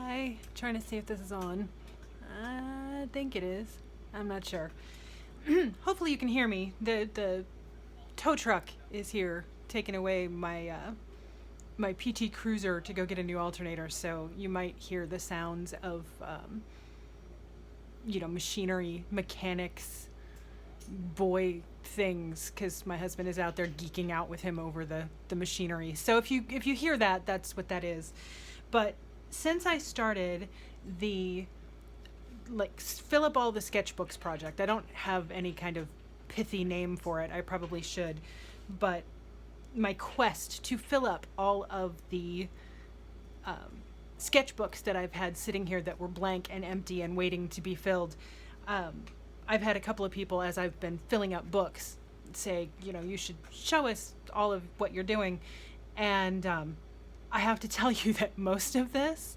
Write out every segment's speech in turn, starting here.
Hi, trying to see if this is on. I think it is. I'm not sure. Hopefully you can hear me. The tow truck is here taking away my PT Cruiser to go get a new alternator, so you might hear the sounds of machinery, mechanics, boy things, because my husband is out there geeking out with him over the machinery. So if you hear that, that's what that is. But since I started the fill up all the sketchbooks project, I don't have any kind of pithy name for it. I probably should, but my quest to fill up all of the sketchbooks that I've had sitting here that were blank and empty and waiting to be filled. I've had a couple of people, as I've been filling up books, say, you should show us all of what you're doing. And I have to tell you that most of this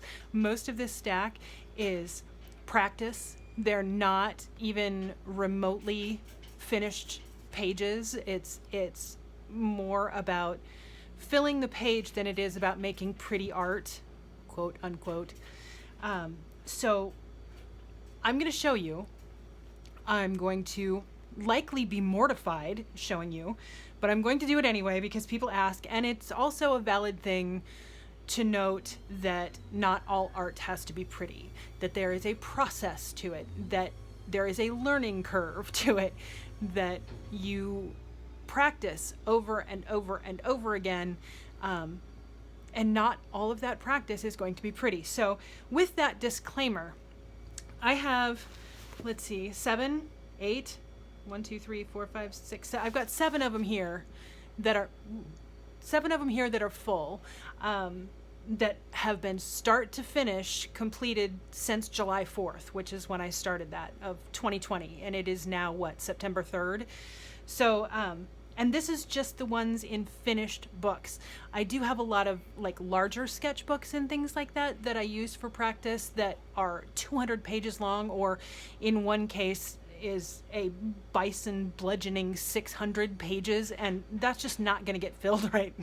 stack is practice. They're not even remotely finished pages. It's more about filling the page than it is about making pretty art, quote unquote. So I'm going to show you. I'm going to likely be mortified showing you, but I'm going to do it anyway because people ask, and it's also a valid thing to note that not all art has to be pretty, that there is a process to it, that there is a learning curve to it, that you practice over and over and over again, and not all of that practice is going to be pretty. So with that disclaimer, I have, let's see, 7, 8, 1, 2, 3, 4, 5, 6, 7. I've got 7 of them here that are full, that have been start to finish completed since July 4th, which is when I started that, of 2020. And it is now, September 3rd. So, and this is just the ones in finished books. I do have a lot of larger sketchbooks and things like that I use for practice that are 200 pages long, or in one case is a bison bludgeoning 600 pages, and that's just not going to get filled right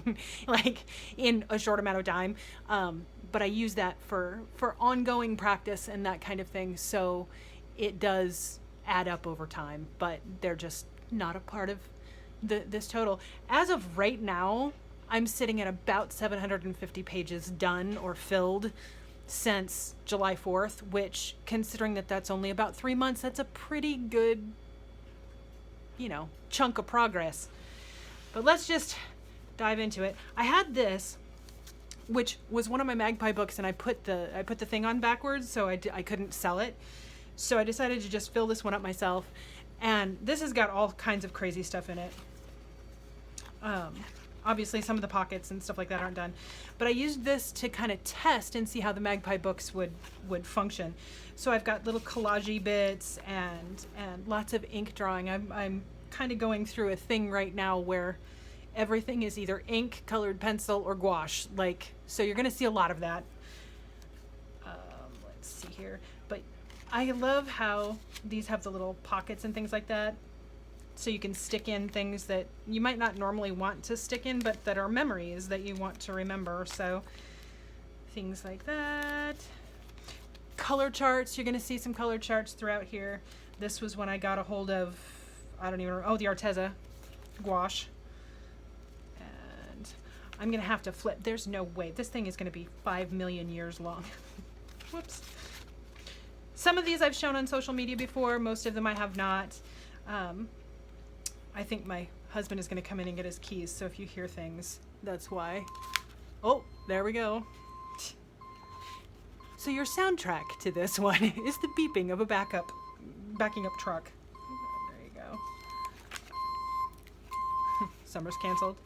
in a short amount of time. But I use that for ongoing practice and that kind of thing, so it does add up over time, but they're just not a part of this total. As of right now, I'm sitting at about 750 pages done or filled since July 4th, which, considering that that's only about 3 months, that's a pretty good, chunk of progress. But let's just dive into it. I had this, which was one of my Magpie books, and I put the thing on backwards, so I couldn't sell it. So I decided to just fill this one up myself, and this has got all kinds of crazy stuff in it. Obviously some of the pockets and stuff like that aren't done, but I used this to kind of test and see how the Magpie books would function. So I've got little collage bits and lots of ink drawing. I'm kind of going through a thing right now where everything is either ink, colored pencil, or gouache. So you're going to see a lot of that. Let's see here. But I love how these have the little pockets and things like that. So you can stick in things that you might not normally want to stick in, but that are memories that you want to remember. So things like that. Color charts. You're going to see some color charts throughout here. This was when I got a hold of, the Arteza gouache. And I'm going to have to flip. There's no way. This thing is going to be 5 million years long. Whoops. Some of these I've shown on social media before. Most of them I have not. I think my husband is going to come in and get his keys, so if you hear things, that's why. Oh, there we go. So your soundtrack to this one is the beeping of a backing up truck. There you go. Summer's canceled.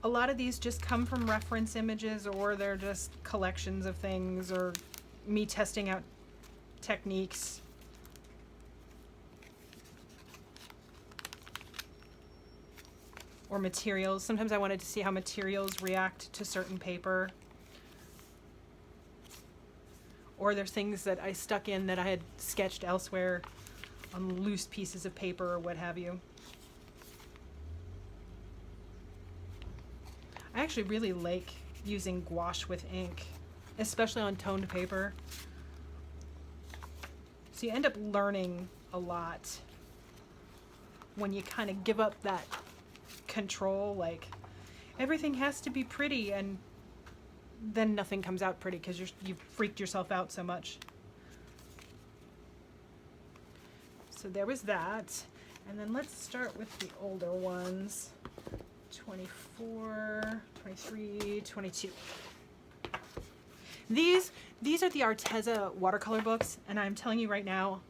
A lot of these just come from reference images, or they're just collections of things, or me testing out techniques. Or materials. Sometimes I wanted to see how materials react to certain paper. Or there's things that I stuck in that I had sketched elsewhere on loose pieces of paper or what have you. I actually really like using gouache with ink, especially on toned paper. So you end up learning a lot when you kind of give up that control, like everything has to be pretty, and then nothing comes out pretty because you've freaked yourself out so much. So there was that. And then let's start with the older ones. 24, 23, 22. These are the Arteza watercolor books, and I'm telling you right now,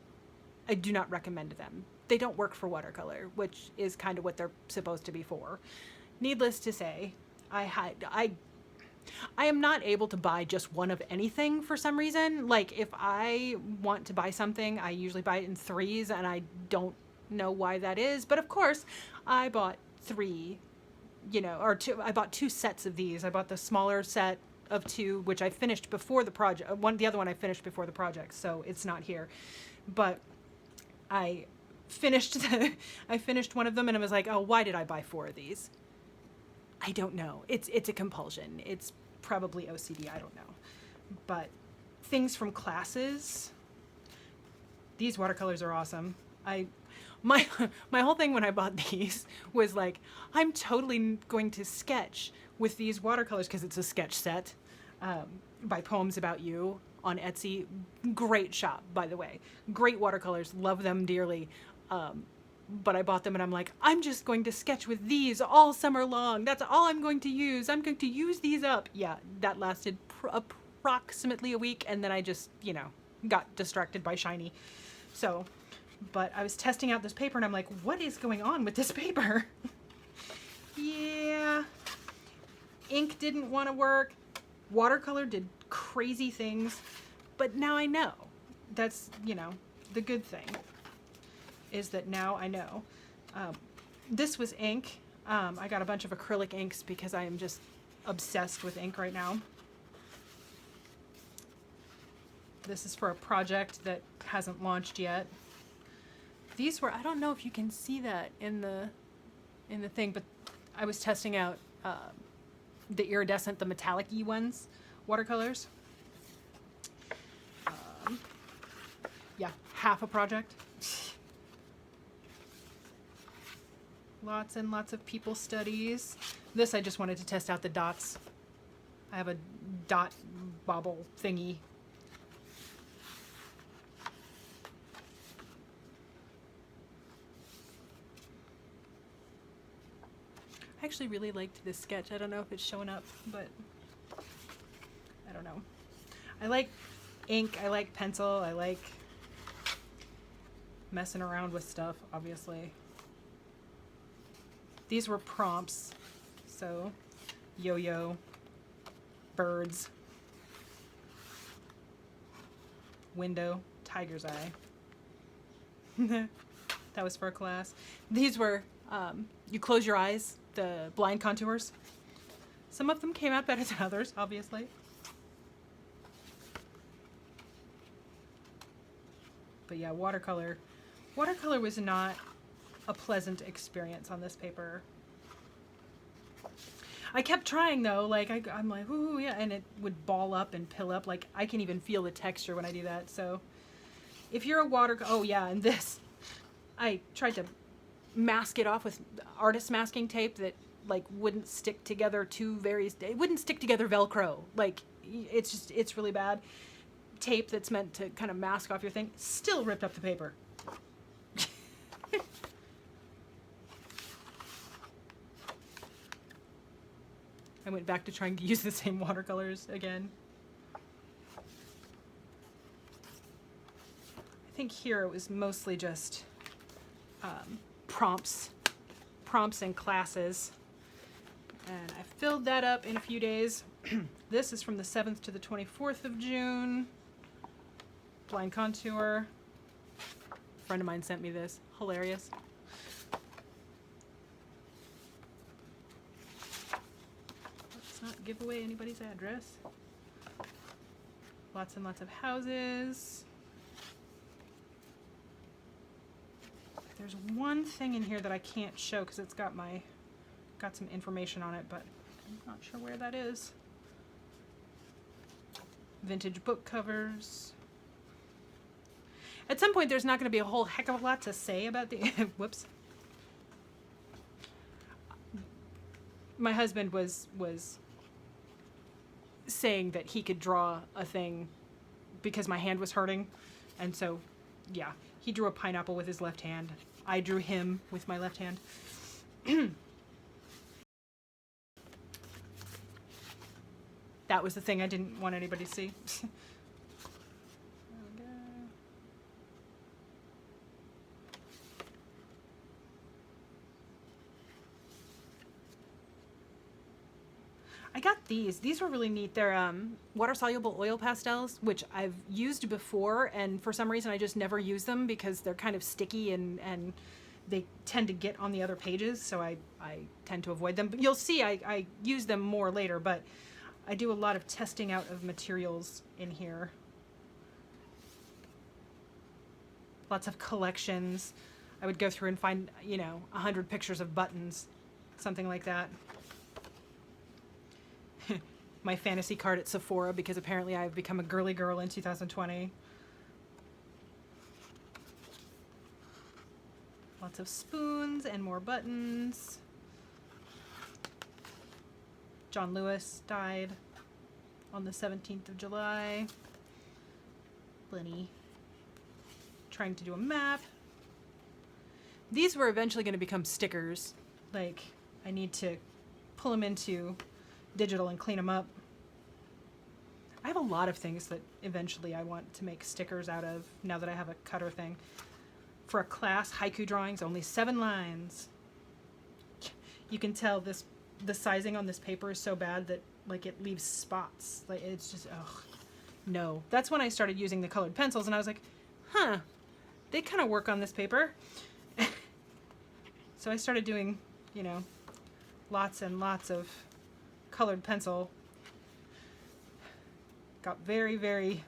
I do not recommend them. They don't work for watercolor, which is kind of what they're supposed to be for. Needless to say, I am not able to buy just one of anything for some reason. Like, if I want to buy something, I usually buy it in threes, and I don't know why that is. But of course, I bought three, or two. I bought two sets of these. I bought the smaller set of two, which I finished before the project. The other one I finished before the project, so it's not here. But I finished one of them, and I was like, oh, why did I buy four of these? I don't know. It's a compulsion. It's probably OCD. I don't know. But things from classes. These watercolors are awesome. My whole thing when I bought these was like, I'm totally going to sketch with these watercolors, because it's a sketch set by Poems About You on Etsy. Great shop, by the way. Great watercolors. Love them dearly. But I bought them and I'm like, I'm just going to sketch with these all summer long. That's all I'm going to use. I'm going to use these up. Yeah, that lasted approximately a week, and then I just, got distracted by shiny. So, but I was testing out this paper and I'm like, what is going on with this paper? Yeah, ink didn't want to work. Watercolor did crazy things, but now I know. That's, the good thing is that now I know. This was ink. I got a bunch of acrylic inks because I am just obsessed with ink right now. This is for a project that hasn't launched yet. These were, I don't know if you can see that in the thing, but I was testing out the iridescent, the metallic-y ones, watercolors. Yeah, half a project. Lots and lots of people studies. This, I just wanted to test out the dots. I have a dot bobble thingy. I actually really liked this sketch. I don't know if it's showing up, but I don't know. I like ink, I like pencil, I like messing around with stuff, obviously. These were prompts, so yo-yo, birds, window, tiger's eye. That was for a class. These were, you close your eyes, the blind contours. Some of them came out better than others, obviously. But yeah, watercolor. Watercolor was not a pleasant experience on this paper. I kept trying though, like I'm like, ooh, yeah, and it would ball up and pill up. Like I can even feel the texture when I do that. So if you're a oh yeah, and this, I tried to mask it off with artist masking tape that like wouldn't stick together it wouldn't stick together Velcro. Like it's really bad. Tape that's meant to kind of mask off your thing still ripped up the paper. I went back to trying to use the same watercolors again. I think here it was mostly just prompts and classes. And I filled that up in a few days. This is from the 7th to the 24th of June. Blind contour. A friend of mine sent me this. Hilarious. Let's not give away anybody's address. Lots and lots of houses. There's one thing in here that I can't show because it's got some information on it, but I'm not sure where that is. vintage book covers. At some point, there's not going to be a whole heck of a lot to say about the... Whoops. My husband was saying that he could draw a thing because my hand was hurting. And so, yeah, he drew a pineapple with his left hand. I drew him with my left hand. That was the thing I didn't want anybody to see. I got these. These were really neat. They're water-soluble oil pastels, which I've used before, and for some reason I just never use them because they're kind of sticky and they tend to get on the other pages, so I tend to avoid them. But you'll see I use them more later, but I do a lot of testing out of materials in here. Lots of collections. I would go through and find, 100 pictures of buttons, something like that. My fantasy card at Sephora, because apparently I've become a girly girl in 2020. Lots of spoons and more buttons. John Lewis died on the 17th of July. Lenny trying to do a map. These were eventually going to become stickers. Like, I need to pull them into digital and clean them up. I have a lot of things that eventually I want to make stickers out of now that I have a cutter thing. For a class, haiku drawings, only 7 lines. You can tell the sizing on this paper is so bad that like it leaves spots. Like it's just, ugh, no. That's when I started using the colored pencils and I was like, huh, they kind of work on this paper. So I started doing, lots and lots of colored pencil. Got very, very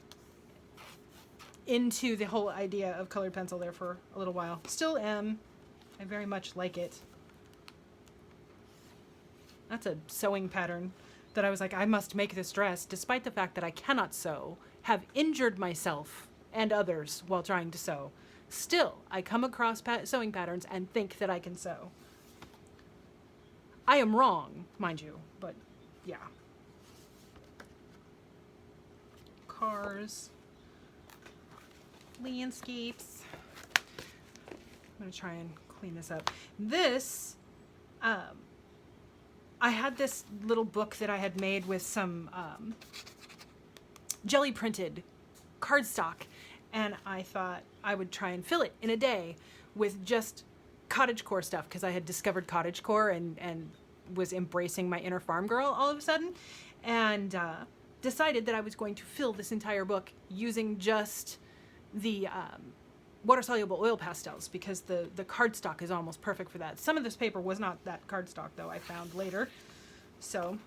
into the whole idea of colored pencil there for a little while. Still am. I very much like it. That's a sewing pattern that I was like, I must make this dress, despite the fact that I cannot sew, have injured myself and others while trying to sew. Still, I come across sewing patterns and think that I can sew. I am wrong, mind you, but yeah. Cars. Landscapes. I'm going to try and clean this up. This, I had this little book that I had made with some jelly printed cardstock, and I thought I would try and fill it in a day with just cottagecore stuff because I had discovered cottagecore and was embracing my inner farm girl all of a sudden, and decided that I was going to fill this entire book using just the water-soluble oil pastels because the cardstock is almost perfect for that. Some of this paper was not that cardstock, though, I found later. So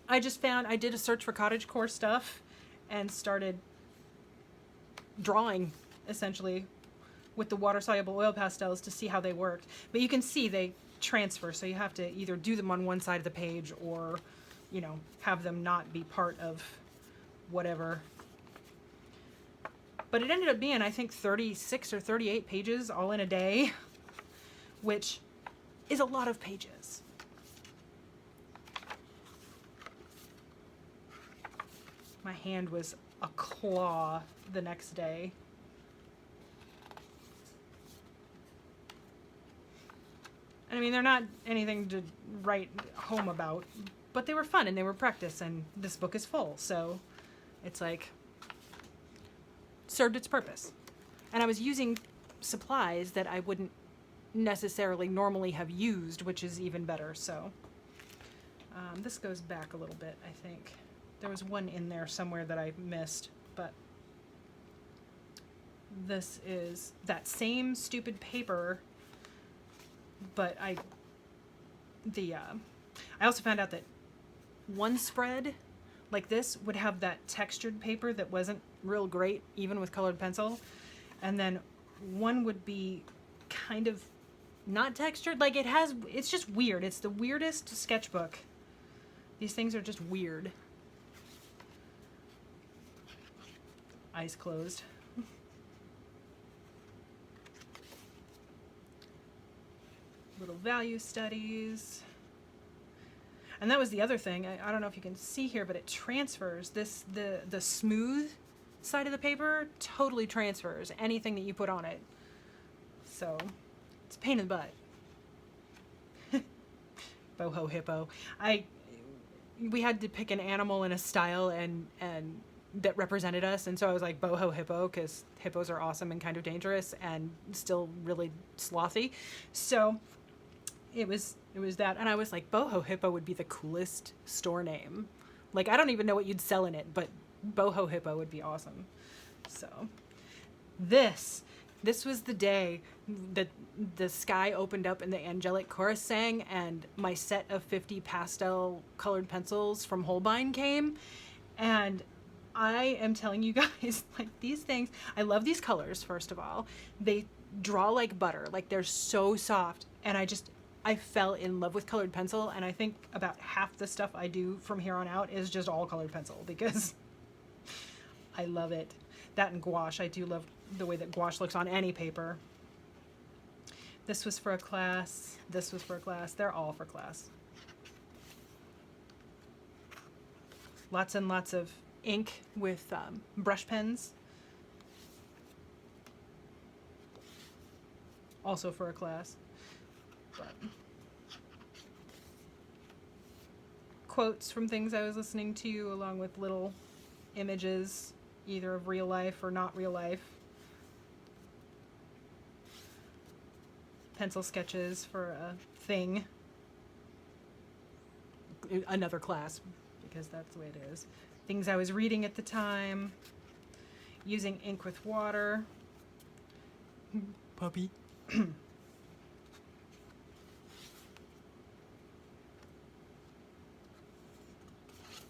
I did a search for cottagecore stuff and started drawing, essentially, with the water-soluble oil pastels to see how they worked. But you can see they transfer, so you have to either do them on one side of the page or, have them not be part of whatever. But it ended up being, I think, 36 or 38 pages all in a day, which is a lot of pages. My hand was a claw the next day. And I mean, they're not anything to write home about, but they were fun and they were practice, and this book is full, so it's like, served its purpose. And I was using supplies that I wouldn't necessarily normally have used, which is even better. So this goes back a little bit, I think. There was one in there somewhere that I missed, but this is that same stupid paper, but I also found out that one spread like this would have that textured paper that wasn't real great, even with colored pencil. And then one would be kind of not textured. Like it's just weird. It's the weirdest sketchbook. These things are just weird. Eyes closed. Little value studies. And that was the other thing. I don't know if you can see here, but it transfers. The smooth side of the paper totally transfers anything that you put on it. So it's a pain in the butt. Boho hippo. We had to pick an animal and a style and that represented us, and so I was like boho hippo because hippos are awesome and kind of dangerous and still really slothy. So it was that, and I was like, boho hippo would be the coolest store name. Like, I don't even know what you'd sell in it, but boho hippo would be awesome. So this was the day that the sky opened up and the angelic chorus sang, and my set of 50 pastel colored pencils from Holbein came. And I am telling you guys, like, these things, I love these colors. First of all, they draw like butter, like they're so soft, and I fell in love with colored pencil. And I think about half the stuff I do from here on out is just all colored pencil because I love it. That and gouache. I do love the way that gouache looks on any paper. This was for a class. This was for a class. They're all for class. Lots and lots of ink with brush pens. Also for a class. But quotes from things I was listening to, along with little images, either of real life or not real life. Pencil sketches for a thing. Another class, because that's the way it is. Things I was reading at the time. Using ink with water. Puppy.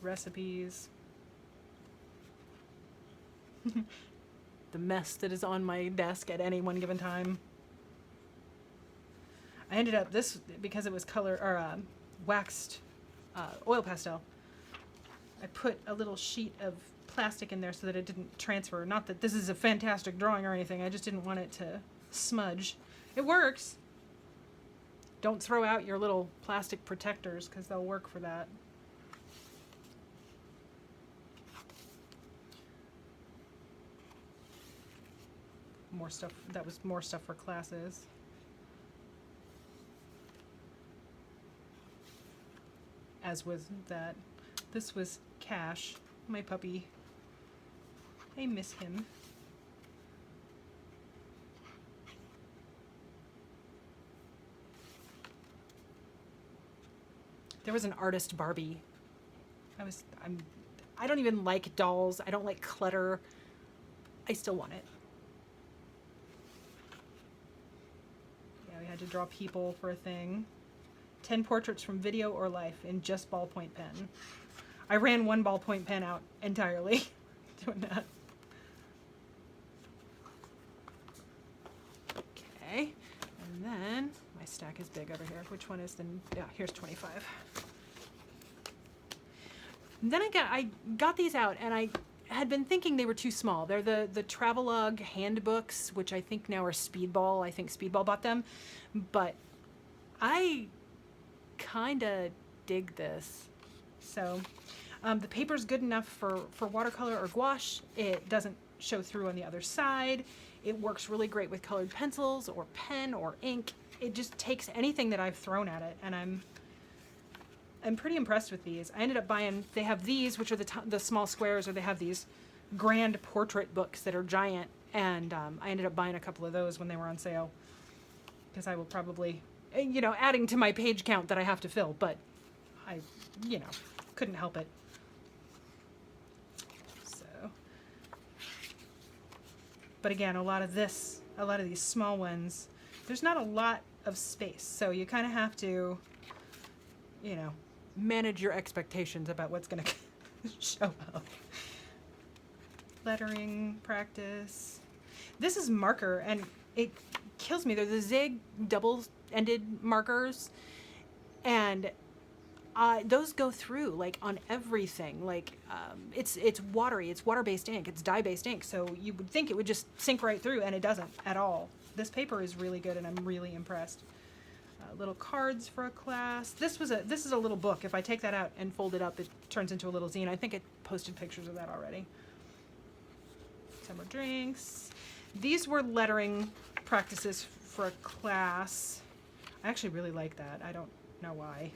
Recipes. The mess that is on my desk at any one given time. I ended up this because it was color or waxed oil pastel. I put a little sheet of plastic in there so that it didn't transfer. Not that this is a fantastic drawing or anything. I just didn't want it to smudge. It works. Don't throw out your little plastic protectors because they'll work for that. More stuff. That was more stuff for classes. As was that. This was Cash, my puppy. I miss him. There was an artist Barbie. I don't even like dolls. I don't like clutter. I still want it. Yeah, we had to draw people for a thing. 10 portraits from video or life in just ballpoint pen. I ran one ballpoint pen out entirely doing that. Okay, and then my stack is big over here. Which one is the, yeah, here's 25. And then I got these out, and I had been thinking they were too small. They're the Travelogue handbooks, which I think now are Speedball. I think Speedball bought them, but I kind of dig this. So the paper's good enough for watercolor or gouache. It doesn't show through on the other side. It works really great with colored pencils or pen or ink. It just takes anything that I've thrown at it, and I'm pretty impressed with these. I ended up buying, they have these, which are the small squares, or they have these grand portrait books that are giant, and I ended up buying a couple of those when they were on sale, because I will probably, adding to my page count that I have to fill, but I, couldn't help it. So, but again, a lot of these small ones, there's not a lot of space, so you kind of have to, manage your expectations about what's going to show up. Lettering practice. This is marker, and it kills me. They're the Zig double-ended markers, and Those go through like on everything. Like it's watery. It's water-based ink. It's dye-based ink. So you would think it would just sink right through, and it doesn't at all. This paper is really good, and I'm really impressed. Little cards for a class. This is a little book. If I take that out and fold it up, it turns into a little zine. I think it posted pictures of that already. Summer drinks. These were lettering practices for a class. I actually really like that. I don't know why.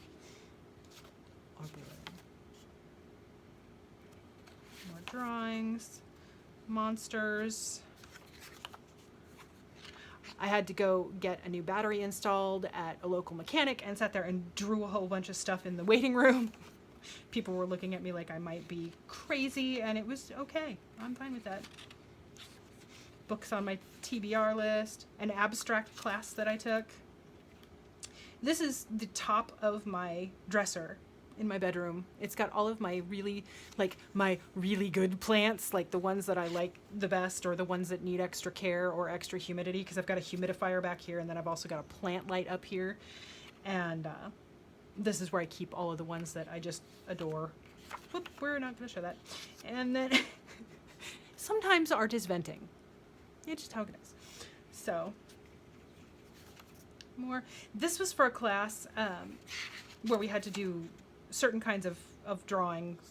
More drawings. Monsters. I had to go get a new battery installed at a local mechanic and sat there and drew a whole bunch of stuff in the waiting room. People were looking at me like I might be crazy, and it was okay. I'm fine with that. Books on my TBR list, an abstract class that I took. This is the top of my dresser in my bedroom. It's got all of my really good plants, like the ones that I like the best, or the ones that need extra care or extra humidity, because I've got a humidifier back here, and then I've also got a plant light up here. And this is where I keep all of the ones that I just adore. Whoop, we're not going to show that. And then sometimes art is venting. It's just how it is. So, more. This was for a class where we had to do certain kinds of drawings,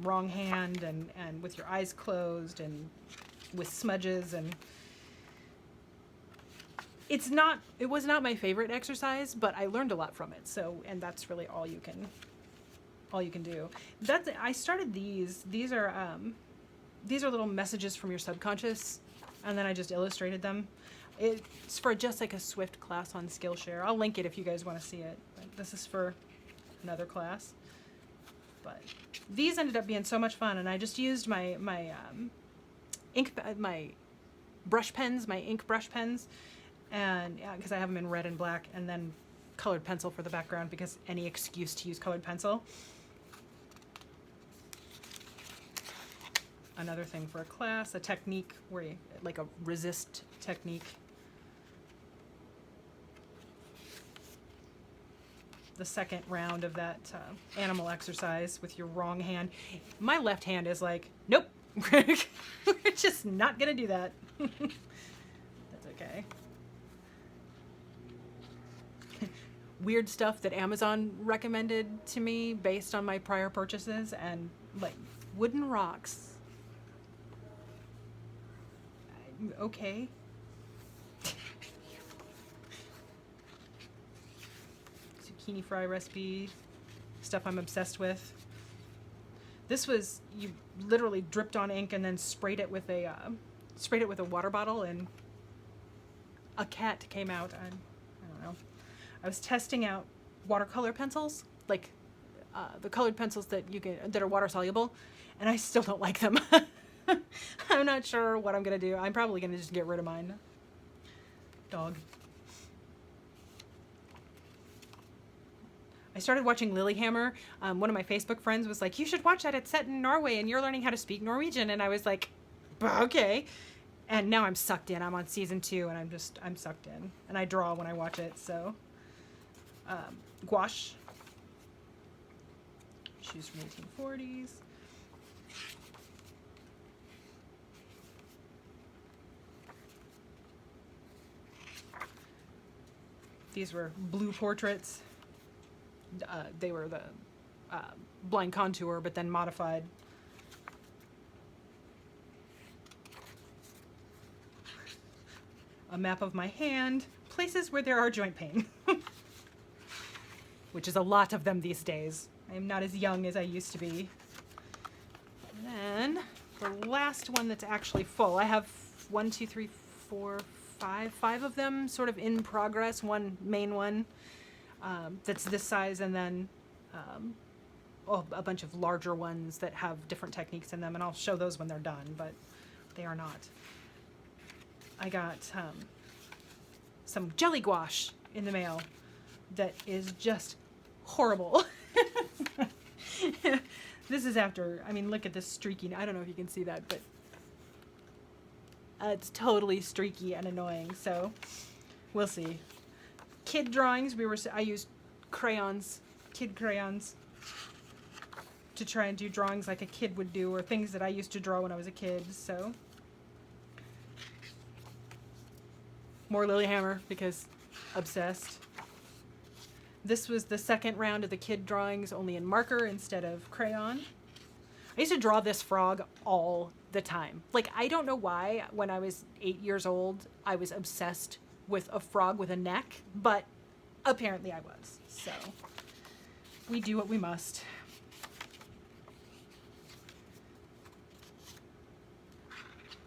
wrong hand and with your eyes closed and with smudges, and it was not my favorite exercise, but I learned a lot from it. So, and that's really all you can do. I started these. These are little messages from your subconscious, and then I just illustrated them. It's for just like a Swift class on Skillshare. I'll link it if you guys want to see it. But this is for another class. But these ended up being so much fun, and I just used my brush pens, my ink brush pens, and because I have them in red and black, and then colored pencil for the background, because any excuse to use colored pencil. Another thing for a class, a technique where you, like a resist technique. The second round of that animal exercise with your wrong hand. My left hand is like, nope, we're just not gonna do that. That's okay. Weird stuff that Amazon recommended to me based on my prior purchases, and like wooden rocks. Okay. Zucchini fry recipe, stuff I'm obsessed with. This was, you literally dripped on ink and then sprayed it with a water bottle, and a cat came out. I don't know. I was testing out watercolor pencils, like the colored pencils that are water soluble, and I still don't like them. I'm not sure what I'm gonna do. I'm probably gonna just get rid of mine. Dog. I started watching Lilyhammer. One of my Facebook friends was like, you should watch that. It's set in Norway and you're learning how to speak Norwegian. And I was like, okay. And now I'm sucked in. I'm on season 2 and I'm sucked in. And I draw when I watch it, so. Gouache. Shoes from 1840s. These were blue portraits. They were the blind contour, but then modified. A map of my hand, places where there are joint pain. Which is a lot of them these days. I am not as young as I used to be. And then the last one that's actually full. I have 1, 2, 3, 4, 5 of them sort of in progress. One main one that's this size, and then a bunch of larger ones that have different techniques in them, and I'll show those when they're done, but they are not. I got some jelly gouache in the mail that is just horrible. This is after, I mean, look at this streaky. I don't know if you can see that, but it's totally streaky and annoying, so we'll see. Kid drawings, I used crayons, kid crayons. to try and do drawings like a kid would do, or things that I used to draw when I was a kid. So more Lilyhammer because obsessed. This was the second round of the kid drawings, only in marker instead of crayon. I used to draw this frog all the time. Like, I don't know why when I was 8 years old I was obsessed with a frog with a neck, but apparently I was. So we do what we must.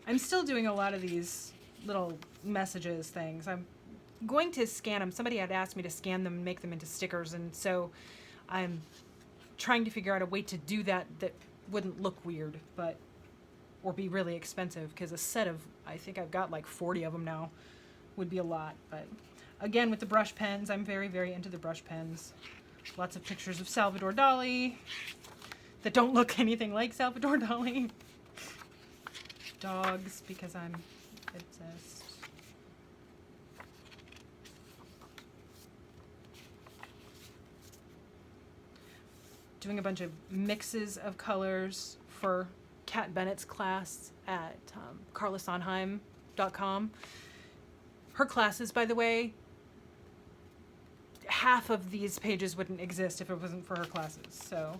I'm still doing a lot of these little messages things. I'm going to scan them. Somebody had asked me to scan them and make them into stickers, and so I'm trying to figure out a way to do that that wouldn't look weird, but or be really expensive, because a set of, I think I've got like 40 of them now, would be a lot. But again, with the brush pens, I'm very, very into the brush pens. Lots of pictures of Salvador Dali that don't look anything like Salvador Dali. Dogs, because I'm obsessed. Doing a bunch of mixes of colors for Kat Bennett's class at carlasonheim.com. Her classes, by the way, half of these pages wouldn't exist if it wasn't for her classes, so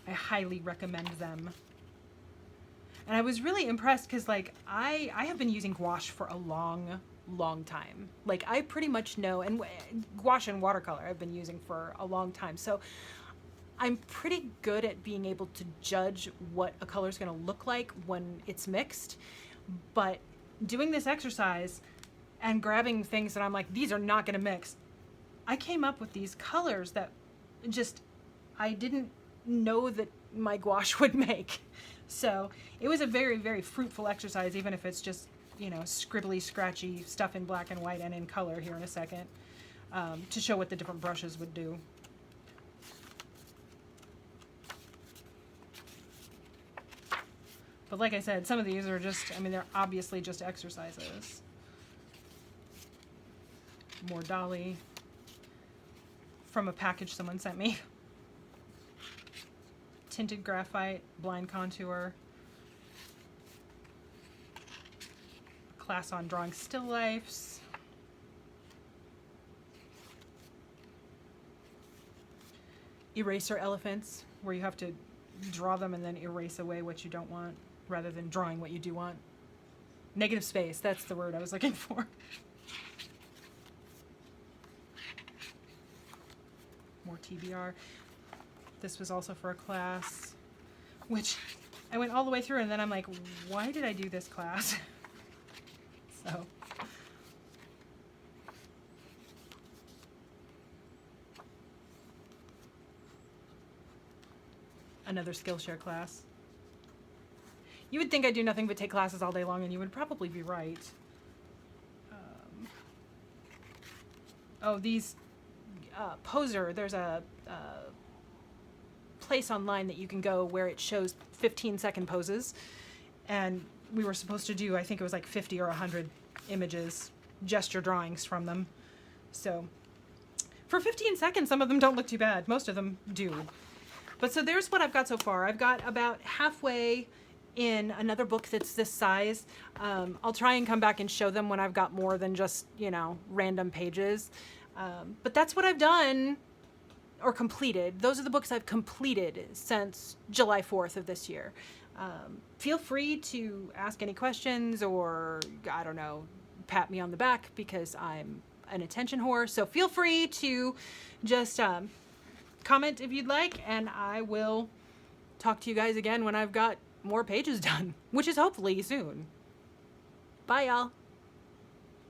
I highly recommend them. And I was really impressed because, like, I have been using gouache for a long time. Like, I pretty much know, and gouache and watercolor I've been using for a long time, so I'm pretty good at being able to judge what a color is going to look like when it's mixed. But doing this exercise and grabbing things that I'm like, these are not going to mix, I came up with these colors that just I didn't know that my gouache would make. So it was a very, very fruitful exercise, even if it's just, you know, scribbly, scratchy stuff in black and white and in color here in a second, to show what the different brushes would do. But like I said, some of these are just, I mean, they're obviously just exercises. More Dali from a package someone sent me. Tinted graphite, blind contour. Class on drawing still lifes. Eraser elephants, where you have to draw them and then erase away what you don't want, rather than drawing what you do want. Negative space, that's the word I was looking for. More TBR. This was also for a class, which I went all the way through, and then I'm like, why did I do this class? So another Skillshare class. You would think I do nothing but take classes all day long, and you would probably be right. Oh, these Poser, there's a place online that you can go where it shows 15-second poses, and we were supposed to do, I think it was like 50 or 100 images, gesture drawings from them. So for 15 seconds, some of them don't look too bad. Most of them do. But so there's what I've got so far. I've got about halfway in another book that's this size. I'll try and come back and show them when I've got more than just, you know, random pages. But that's what I've done or completed. Those are the books I've completed since July 4th of this year. Feel free to ask any questions, or, I don't know, pat me on the back, because I'm an attention whore. So feel free to just comment if you'd like, and I will talk to you guys again when I've got more pages done, which is hopefully soon. Bye, y'all.